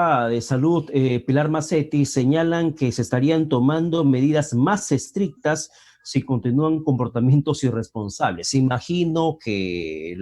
ministra de Salud, Pilar Macetti, señalan que se estarían tomando medidas más estrictas si continúan comportamientos irresponsables. Imagino que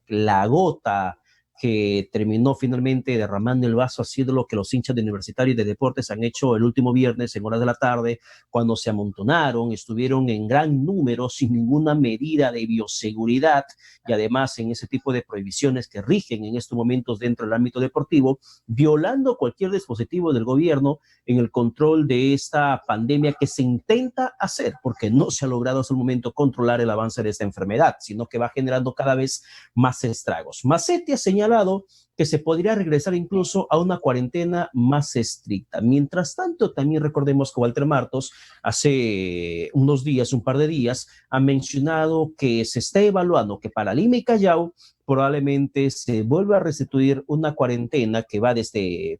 la gota que terminó finalmente derramando el vaso ha sido lo que los hinchas de Universitario y de Deportes han hecho el último viernes en horas de la tarde, cuando se amontonaron, estuvieron en gran número sin ninguna medida de bioseguridad y además en ese tipo de prohibiciones que rigen en estos momentos dentro del ámbito deportivo, violando cualquier dispositivo del gobierno en el control de esta pandemia que se intenta hacer, porque no se ha logrado hasta el momento controlar el avance de esta enfermedad, sino que va generando cada vez más estragos. Macetti ha señalado que se podría regresar incluso a una cuarentena más estricta. Mientras tanto, también recordemos que Walter Martos hace unos días, un par de días, ha mencionado que se está evaluando que para Lima y Callao probablemente se vuelva a restituir una cuarentena que va desde,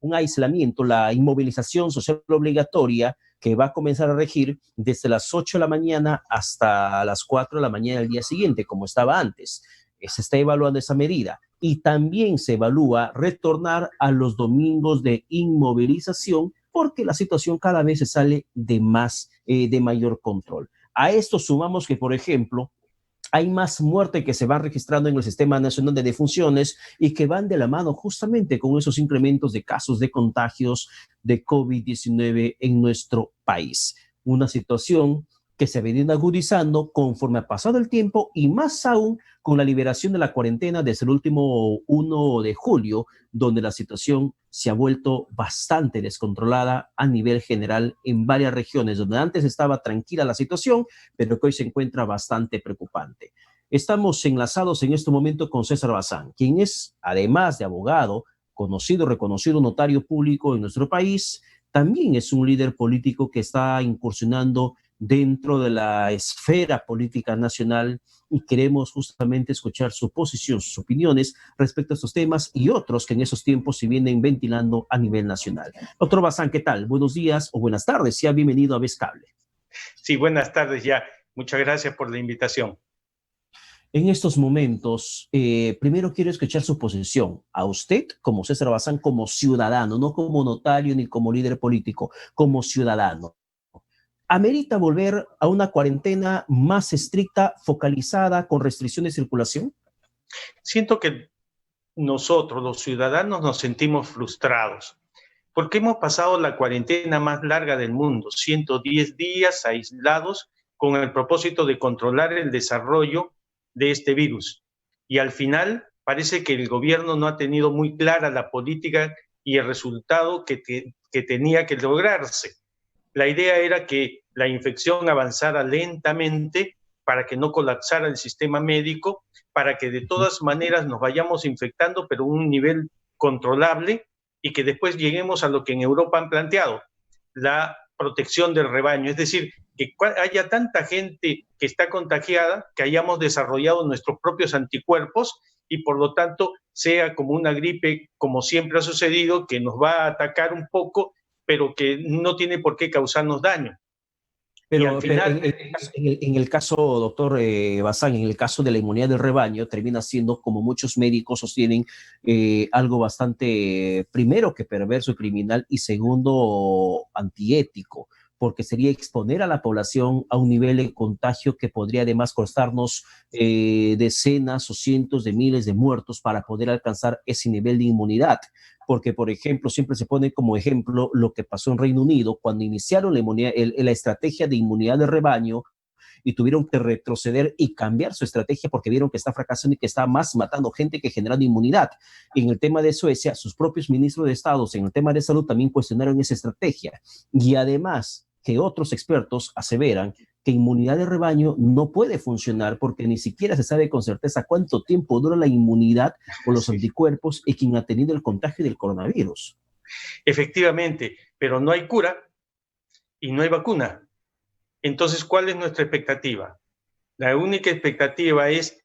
un aislamiento, la inmovilización social obligatoria que va a comenzar a regir desde las 8 de la mañana hasta las 4 de la mañana del día siguiente, como estaba antes. Se está evaluando esa medida y también se evalúa retornar a los domingos de inmovilización porque la situación cada vez se sale de mayor control. A esto sumamos que, por ejemplo, hay más muerte que se va registrando en el Sistema Nacional de Defunciones y que van de la mano justamente con esos incrementos de casos de contagios de COVID-19 en nuestro país. Una situación que se ha venido agudizando conforme ha pasado el tiempo y más aún con la liberación de la cuarentena desde el último 1 de julio, donde la situación se ha vuelto bastante descontrolada a nivel general en varias regiones, donde antes estaba tranquila la situación, pero que hoy se encuentra bastante preocupante. Estamos enlazados en este momento con César Bazán, quien es, además de abogado, conocido, reconocido notario público en nuestro país, también es un líder político que está incursionando dentro de la esfera política nacional y queremos justamente escuchar su posición, sus opiniones respecto a estos temas y otros que en esos tiempos se vienen ventilando a nivel nacional. Doctor Bazán, ¿qué tal? Buenos días o buenas tardes, sea bienvenido a Vez Cable. Sí, buenas tardes ya. Muchas gracias por la invitación. En estos momentos, primero quiero escuchar su posición. A usted, como César Bazán, como ciudadano, no como notario ni como líder político, como ciudadano. ¿Amerita volver a una cuarentena más estricta, focalizada, con restricciones de circulación? Siento que nosotros, los ciudadanos, nos sentimos frustrados porque hemos pasado la cuarentena más larga del mundo, 110 días aislados con el propósito de controlar el desarrollo de este virus. Y al final parece que el gobierno no ha tenido muy clara la política y el resultado que tenía que lograrse. La idea era que la infección avanzara lentamente para que no colapsara el sistema médico, para que de todas maneras nos vayamos infectando, pero a un nivel controlable y que después lleguemos a lo que en Europa han planteado, la protección del rebaño. Es decir, que haya tanta gente que está contagiada, que hayamos desarrollado nuestros propios anticuerpos y por lo tanto sea como una gripe, como siempre ha sucedido, que nos va a atacar un poco, pero que no tiene por qué causarnos daño. Pero en el caso, doctor Bazán, en el caso de la inmunidad del rebaño, termina siendo, como muchos médicos sostienen, algo bastante, primero que perverso y criminal, y segundo, antiético, porque sería exponer a la población a un nivel de contagio que podría además costarnos decenas o cientos de miles de muertos para poder alcanzar ese nivel de inmunidad. Porque, por ejemplo, siempre se pone como ejemplo lo que pasó en Reino Unido cuando iniciaron la estrategia de inmunidad de rebaño y tuvieron que retroceder y cambiar su estrategia porque vieron que está fracasando y que está más matando gente que generando inmunidad. En el tema de Suecia, sus propios ministros de Estado en el tema de salud también cuestionaron esa estrategia. Y además que otros expertos aseveran que inmunidad de rebaño no puede funcionar porque ni siquiera se sabe con certeza cuánto tiempo dura la inmunidad o los anticuerpos y quien ha tenido el contagio del coronavirus. Efectivamente, pero no hay cura y no hay vacuna. Entonces, ¿cuál es nuestra expectativa? La única expectativa es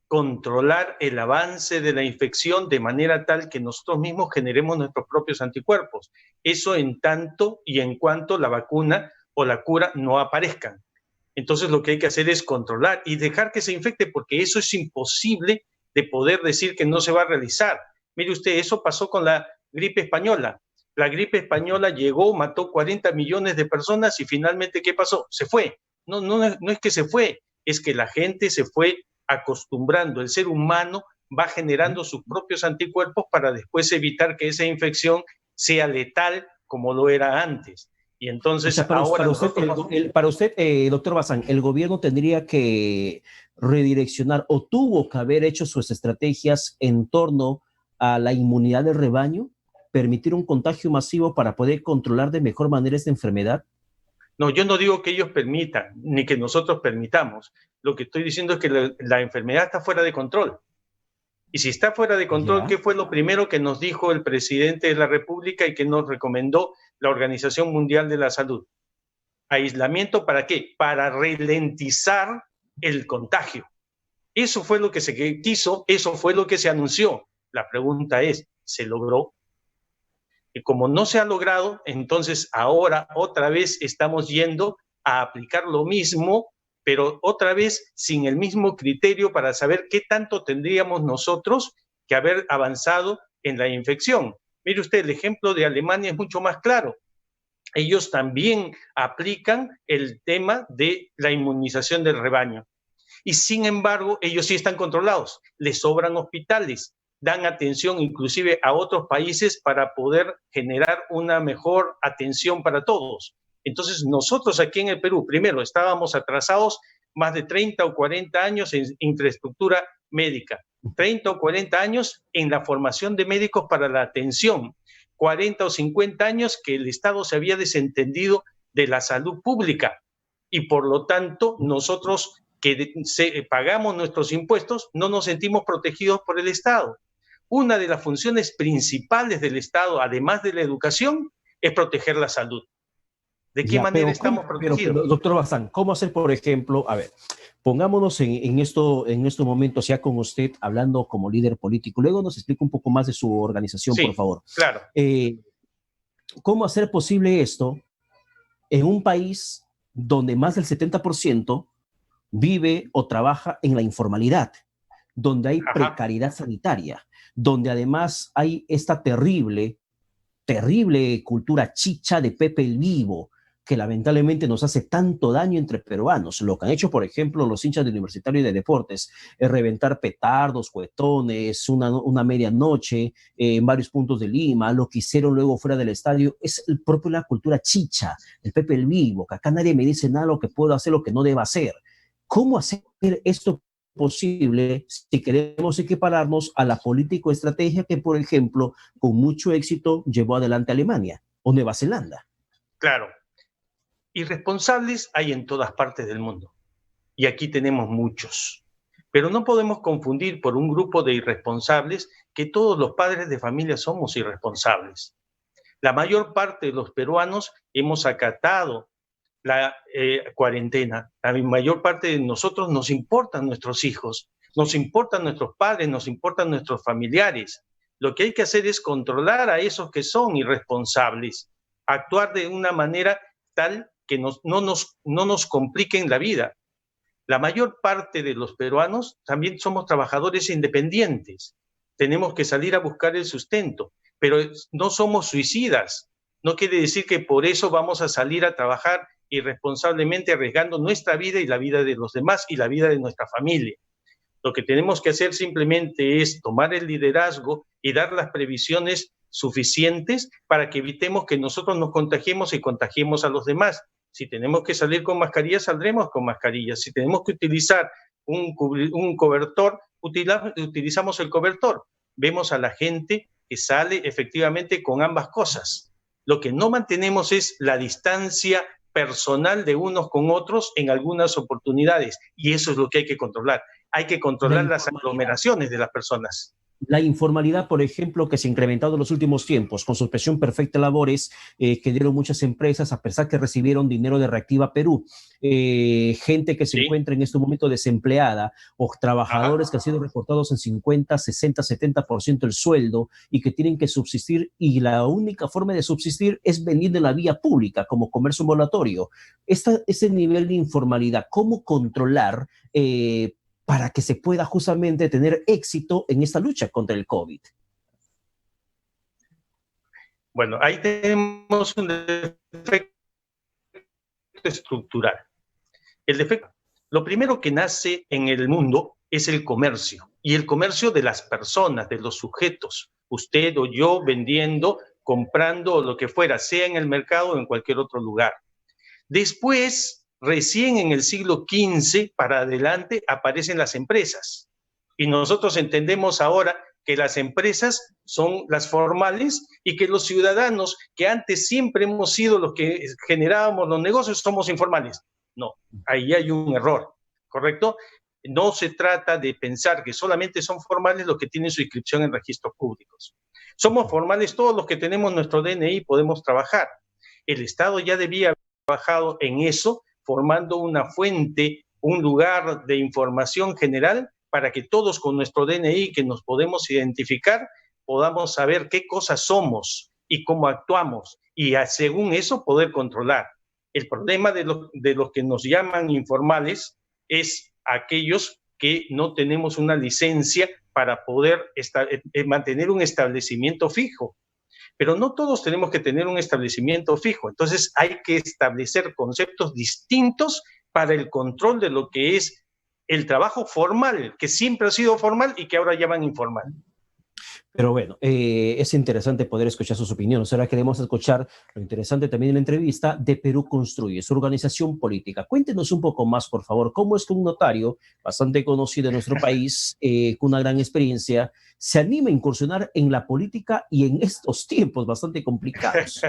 controlar el avance de la infección de manera tal que nosotros mismos generemos nuestros propios anticuerpos. Eso en tanto y en cuanto la vacuna o la cura no aparezcan. Entonces lo que hay que hacer es controlar y dejar que se infecte, porque eso es imposible de poder decir que no se va a realizar. Mire usted, eso pasó con la gripe española. La gripe española llegó, mató 40 millones de personas y finalmente, ¿qué pasó? Se fue. No es que se fue, es que la gente se fue acostumbrando. El ser humano va generando sus propios anticuerpos para después evitar que esa infección sea letal como lo era antes. Y O entonces sea, ahora para usted, doctor Bazán, el gobierno tendría que redireccionar o tuvo que haber hecho sus estrategias en torno a la inmunidad del rebaño, permitir un contagio masivo para poder controlar de mejor manera esta enfermedad. No, yo no digo que ellos permitan, ni que nosotros permitamos. Lo que estoy diciendo es que la enfermedad está fuera de control. Y si está fuera de control, Ya. ¿qué fue lo primero que nos dijo el presidente de la República y que nos recomendó la Organización Mundial de la Salud? ¿Aislamiento para qué? Para ralentizar el contagio. Eso fue lo que se quiso, eso fue lo que se anunció. La pregunta es, ¿se logró? Y como no se ha logrado, entonces ahora otra vez estamos yendo a aplicar lo mismo, pero otra vez sin el mismo criterio para saber qué tanto tendríamos nosotros que haber avanzado en la infección. Mire usted, el ejemplo de Alemania es mucho más claro. Ellos también aplican el tema de la inmunización del rebaño. Y sin embargo, ellos sí están controlados. Les sobran hospitales, dan atención inclusive a otros países para poder generar una mejor atención para todos. Entonces, nosotros aquí en el Perú, primero, estábamos atrasados más de 30 o 40 años en infraestructura médica, 30 o 40 años en la formación de médicos para la atención, 40 o 50 años que el Estado se había desentendido de la salud pública y por lo tanto nosotros que pagamos nuestros impuestos no nos sentimos protegidos por el Estado. Una de las funciones principales del Estado, además de la educación, es proteger la salud. ¿De qué Ya, manera estamos protegidos? doctor Bazán, ¿cómo hacer, por ejemplo, a ver, pongámonos en estos momentos ya con usted hablando como líder político, luego nos explica un poco más de su organización, por Sí, favor. claro. ¿Cómo hacer posible esto en un país donde más del 70% vive o trabaja en la informalidad, donde hay Ajá. precariedad sanitaria, donde además hay esta terrible cultura chicha de Pepe el Vivo, que lamentablemente nos hace tanto daño entre peruanos? Lo que han hecho, por ejemplo, los hinchas del Universitario de Deportes es reventar petardos, cuetones, una medianoche en varios puntos de Lima. Lo que hicieron luego fuera del estadio es el propio la cultura chicha, el Pepe el Vivo, que acá nadie me dice nada lo que puedo hacer, lo que no debo hacer. ¿Cómo hacer esto posible si queremos equipararnos a la político-estrategia que, por ejemplo, con mucho éxito llevó adelante Alemania o Nueva Zelanda? Claro. Irresponsables hay en todas partes del mundo y aquí tenemos muchos. Pero no podemos confundir por un grupo de irresponsables que todos los padres de familia somos irresponsables. La mayor parte de los peruanos hemos acatado la cuarentena. La mayor parte de nosotros nos importan nuestros hijos, nos importan nuestros padres, nos importan nuestros familiares. Lo que hay que hacer es controlar a esos que son irresponsables, actuar de una manera tal que no nos compliquen la vida. La mayor parte de los peruanos también somos trabajadores independientes. Tenemos que salir a buscar el sustento, pero no somos suicidas. No quiere decir que por eso vamos a salir a trabajar irresponsablemente arriesgando nuestra vida y la vida de los demás y la vida de nuestra familia. Lo que tenemos que hacer simplemente es tomar el liderazgo y dar las previsiones suficientes para que evitemos que nosotros nos contagiemos y contagiemos a los demás. Si tenemos que salir con mascarilla, saldremos con mascarilla. Si tenemos que utilizar un cobertor, utilizamos el cobertor. Vemos a la gente que sale efectivamente con ambas cosas. Lo que no mantenemos es la distancia personal de unos con otros en algunas oportunidades, y eso es lo que hay que controlar. Hay que controlar las aglomeraciones de las personas. La informalidad, por ejemplo, que se ha incrementado en los últimos tiempos, con suspensión perfecta de labores que dieron muchas empresas, a pesar que recibieron dinero de Reactiva Perú. Gente que se encuentra en este momento desempleada o trabajadores que han sido reportados en 50, 60, 70% el sueldo y que tienen que subsistir, y la única forma de subsistir es venir de la vía pública como comercio ambulatorio. Ese nivel de informalidad, ¿cómo controlar para que se pueda justamente tener éxito en esta lucha contra el COVID? Bueno, ahí tenemos un defecto estructural. El defecto, lo primero que nace en el mundo es el comercio, y el comercio de las personas, de los sujetos, usted o yo vendiendo, comprando o lo que fuera, sea en el mercado o en cualquier otro lugar. Después, recién en el siglo XV para adelante, aparecen las empresas. Y nosotros entendemos ahora que las empresas son las formales y que los ciudadanos, que antes siempre hemos sido los que generábamos los negocios, somos informales. No, ahí hay un error, ¿correcto? No se trata de pensar que solamente son formales los que tienen su inscripción en registros públicos. Somos formales todos los que tenemos nuestro DNI y podemos trabajar. El Estado ya debía haber trabajado en eso, formando una fuente, un lugar de información general para que todos con nuestro DNI que nos podemos identificar, podamos saber qué cosas somos y cómo actuamos y según eso poder controlar. El problema de los que nos llaman informales es aquellos que no tenemos una licencia para poder mantener un establecimiento fijo. Pero no todos tenemos que tener un establecimiento fijo. Entonces hay que establecer conceptos distintos para el control de lo que es el trabajo formal, que siempre ha sido formal y que ahora llaman informal. Pero bueno, es interesante poder escuchar sus opiniones. Ahora queremos escuchar lo interesante también en la entrevista de Perú Construye, su organización política. Cuéntenos un poco más, por favor, cómo es que un notario bastante conocido en nuestro país, con una gran experiencia, se anima a incursionar en la política y en estos tiempos bastante complicados.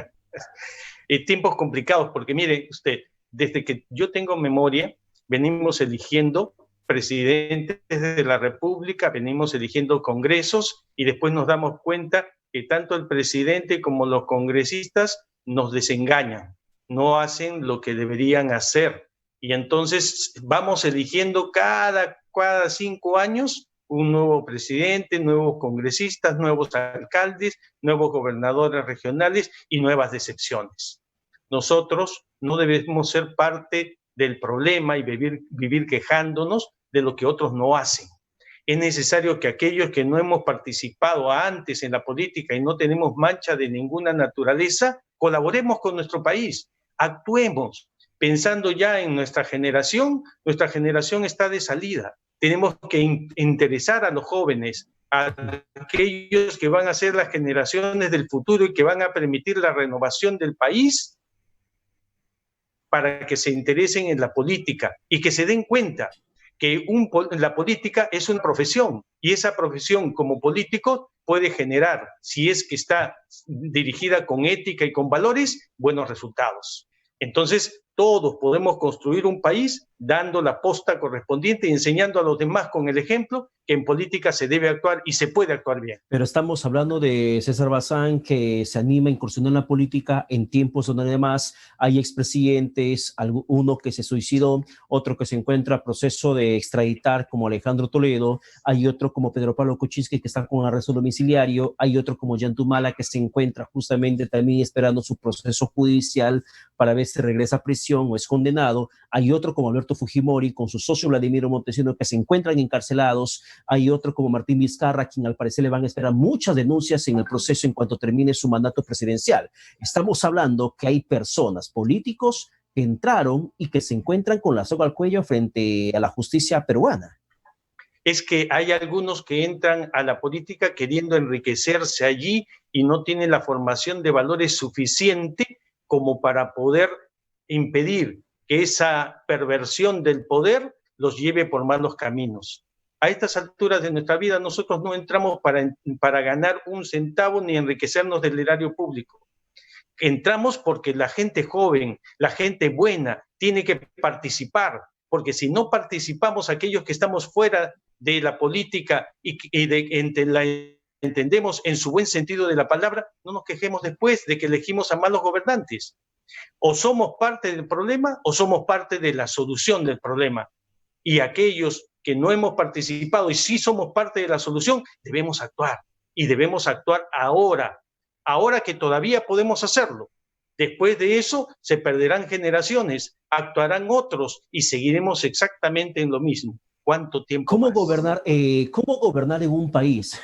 Tiempos complicados, porque mire usted, desde que yo tengo memoria, venimos eligiendo presidentes de la República, venimos eligiendo congresos y después nos damos cuenta que tanto el presidente como los congresistas nos desengañan, no hacen lo que deberían hacer. Y entonces vamos eligiendo cada 5 años un nuevo presidente, nuevos congresistas, nuevos alcaldes, nuevos gobernadores regionales y nuevas decepciones. Nosotros no debemos ser parte del problema y vivir quejándonos de lo que otros no hacen. Es necesario que aquellos que no hemos participado antes en la política y no tenemos mancha de ninguna naturaleza, colaboremos con nuestro país, actuemos pensando ya en nuestra generación está de salida. Tenemos que interesar a los jóvenes, a aquellos que van a ser las generaciones del futuro y que van a permitir la renovación del país, para que se interesen en la política y que se den cuenta que la política es una profesión y esa profesión como político puede generar, si es que está dirigida con ética y con valores, buenos resultados. Entonces, todos podemos construir un país dando la posta correspondiente y enseñando a los demás con el ejemplo que en política se debe actuar y se puede actuar bien. Pero estamos hablando de César Bazán, que se anima a incursionar en la política en tiempos donde además hay expresidentes, uno que se suicidó, otro que se encuentra a proceso de extraditar como Alejandro Toledo, hay otro como Pedro Pablo Kuczynski que está con arresto domiciliario, hay otro como Yantumala que se encuentra justamente también esperando su proceso judicial para ver si regresa a prisión o es condenado, hay otro como Alberto Fujimori con su socio Vladimiro Montesinos que se encuentran encarcelados, hay otro como Martín Vizcarra, a quien al parecer le van a esperar muchas denuncias en el proceso en cuanto termine su mandato presidencial. Estamos hablando que hay personas, políticos, que entraron y que se encuentran con la soga al cuello frente a la justicia peruana. Es que hay algunos que entran a la política queriendo enriquecerse allí y no tienen la formación de valores suficiente como para poder impedir que esa perversión del poder los lleve por malos caminos. A estas alturas de nuestra vida nosotros no entramos para ganar un centavo ni enriquecernos del erario público. Entramos porque la gente joven, la gente buena, tiene que participar, porque si no participamos aquellos que estamos fuera de la política entendemos en su buen sentido de la palabra, no nos quejemos después de que elegimos a malos gobernantes. O somos parte del problema o somos parte de la solución del problema. Y aquellos que no hemos participado y sí somos parte de la solución, debemos actuar. Y debemos actuar ahora que todavía podemos hacerlo. Después de eso se perderán generaciones, actuarán otros y seguiremos exactamente en lo mismo. ¿Cuánto tiempo ¿Cómo más? gobernar en un país,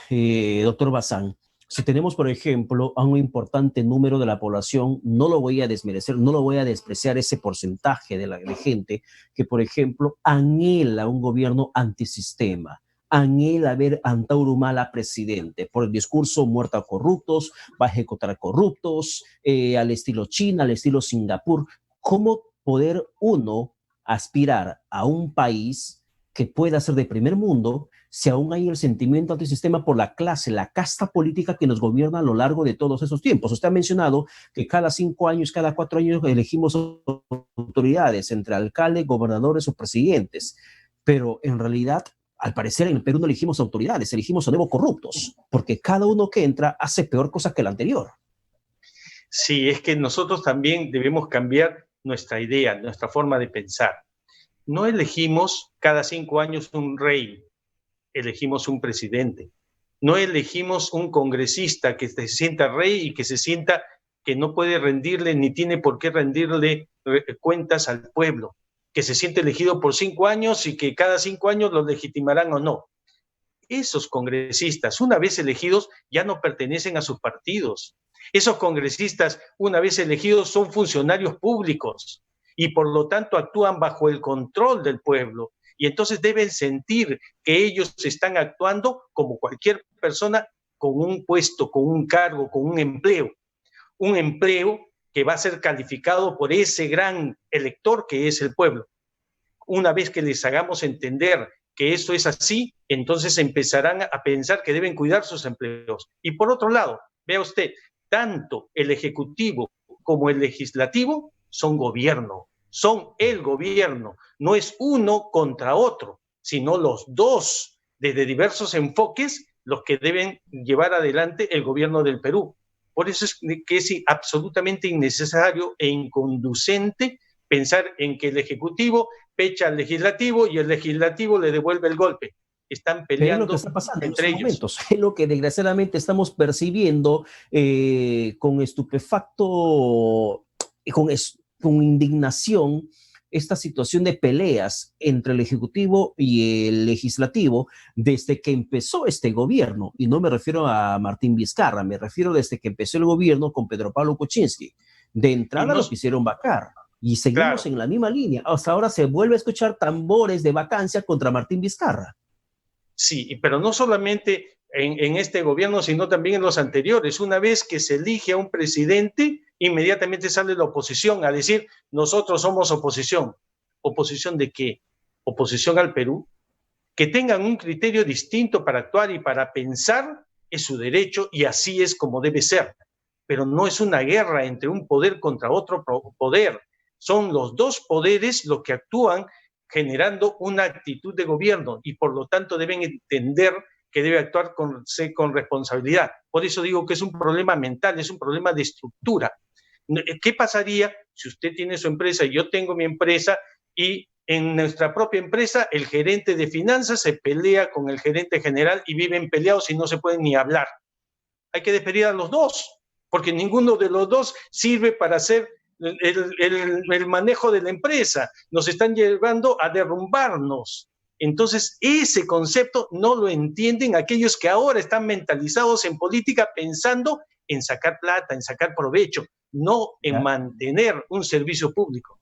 doctor Bazán? Si tenemos, por ejemplo, a un importante número de la población, no lo voy a desmerecer, no lo voy a despreciar ese porcentaje de gente que, por ejemplo, anhela un gobierno antisistema, anhela ver a Antaurumala presidente, por el discurso muerta a corruptos, va a ejecutar a corruptos, al estilo China, al estilo Singapur. ¿Cómo poder uno aspirar a un país que pueda ser de primer mundo si aún hay el sentimiento antisistema por la clase, la casta política que nos gobierna a lo largo de todos esos tiempos? Usted ha mencionado que cada 5 años, cada 4 años elegimos autoridades entre alcaldes, gobernadores o presidentes, pero en realidad, al parecer, en el Perú no elegimos autoridades, elegimos a nuevos corruptos, porque cada uno que entra hace peor cosa que el anterior. Sí, es que nosotros también debemos cambiar nuestra idea, nuestra forma de pensar. No elegimos cada 5 años un rey, elegimos un presidente. No elegimos un congresista que se sienta rey y que se sienta que no puede rendirle ni tiene por qué rendirle cuentas al pueblo, que se siente elegido por 5 años y que cada 5 años lo legitimarán o no. Esos congresistas, una vez elegidos, ya no pertenecen a sus partidos. Esos congresistas, una vez elegidos, son funcionarios públicos y por lo tanto actúan bajo el control del pueblo. Y entonces deben sentir que ellos están actuando como cualquier persona con un puesto, con un cargo, con un empleo que va a ser calificado por ese gran elector que es el pueblo. Una vez que les hagamos entender que eso es así, entonces empezarán a pensar que deben cuidar sus empleos. Y por otro lado, vea usted, tanto el Ejecutivo como el Legislativo son gobierno, son el gobierno, no es uno contra otro, sino los dos, desde diversos enfoques, los que deben llevar adelante el gobierno del Perú. Por eso es que es absolutamente innecesario e inconducente pensar en que el Ejecutivo pecha al Legislativo y el Legislativo le devuelve el golpe. Están peleando Pero es lo que está pasando entre en estos ellos. momentos, es lo que desgraciadamente estamos percibiendo con estupefacto, con indignación, esta situación de peleas entre el Ejecutivo y el Legislativo desde que empezó este gobierno. Y no me refiero a Martín Vizcarra, me refiero desde que empezó el gobierno con Pedro Pablo Kuczynski. De entrada lo quisieron vacar. Y seguimos en la misma línea. Hasta ahora se vuelve a escuchar tambores de vacancia contra Martín Vizcarra. Sí, pero no solamente en este gobierno, sino también en los anteriores. Una vez que se elige a un presidente, inmediatamente sale la oposición a decir, nosotros somos oposición. ¿Oposición de qué? ¿Oposición al Perú? Que tengan un criterio distinto para actuar y para pensar es su derecho y así es como debe ser. Pero no es una guerra entre un poder contra otro poder. Son los dos poderes los que actúan generando una actitud de gobierno y por lo tanto deben entender que debe actuar con responsabilidad. Por eso digo que es un problema mental, es un problema de estructura. ¿Qué pasaría si usted tiene su empresa y yo tengo mi empresa y en nuestra propia empresa el gerente de finanzas se pelea con el gerente general y viven peleados y no se pueden ni hablar? Hay que despedir a los dos, porque ninguno de los dos sirve para hacer el manejo de la empresa. Nos están llevando a derrumbarnos. Entonces, ese concepto no lo entienden aquellos que ahora están mentalizados en política pensando en sacar plata, en sacar provecho, no en mantener un servicio público.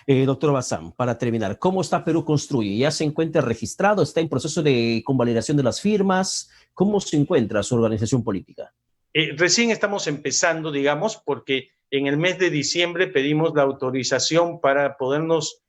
Doctor Bazán, para terminar, ¿cómo está Perú Construye? ¿Ya se encuentra registrado? ¿Está en proceso de convalidación de las firmas? ¿Cómo se encuentra su organización política? Recién estamos empezando, digamos, porque en el mes de diciembre pedimos la autorización para podernos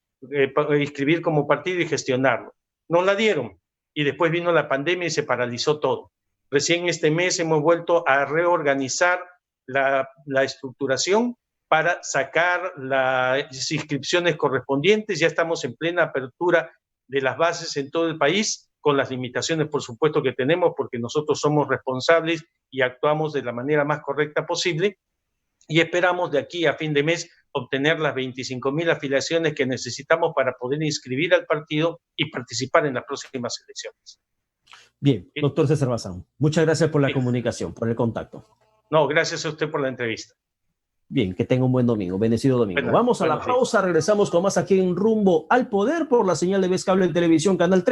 inscribir como partido y gestionarlo. Nos la dieron y después vino la pandemia y se paralizó todo. Recién este mes hemos vuelto a reorganizar la estructuración para sacar las inscripciones correspondientes. Ya estamos en plena apertura de las bases en todo el país, con las limitaciones, por supuesto, que tenemos, porque nosotros somos responsables y actuamos de la manera más correcta posible. Y esperamos de aquí a fin de mes obtener las 25,000 afiliaciones que necesitamos para poder inscribir al partido y participar en las próximas elecciones. Bien, doctor César Bazán, muchas gracias por la comunicación, por el contacto. No, gracias a usted por la entrevista. Bien, que tenga un buen domingo, bendecido domingo. Vamos a la pausa, regresamos con más aquí en Rumbo al Poder por la señal de Vez Cable en Televisión, Canal 3.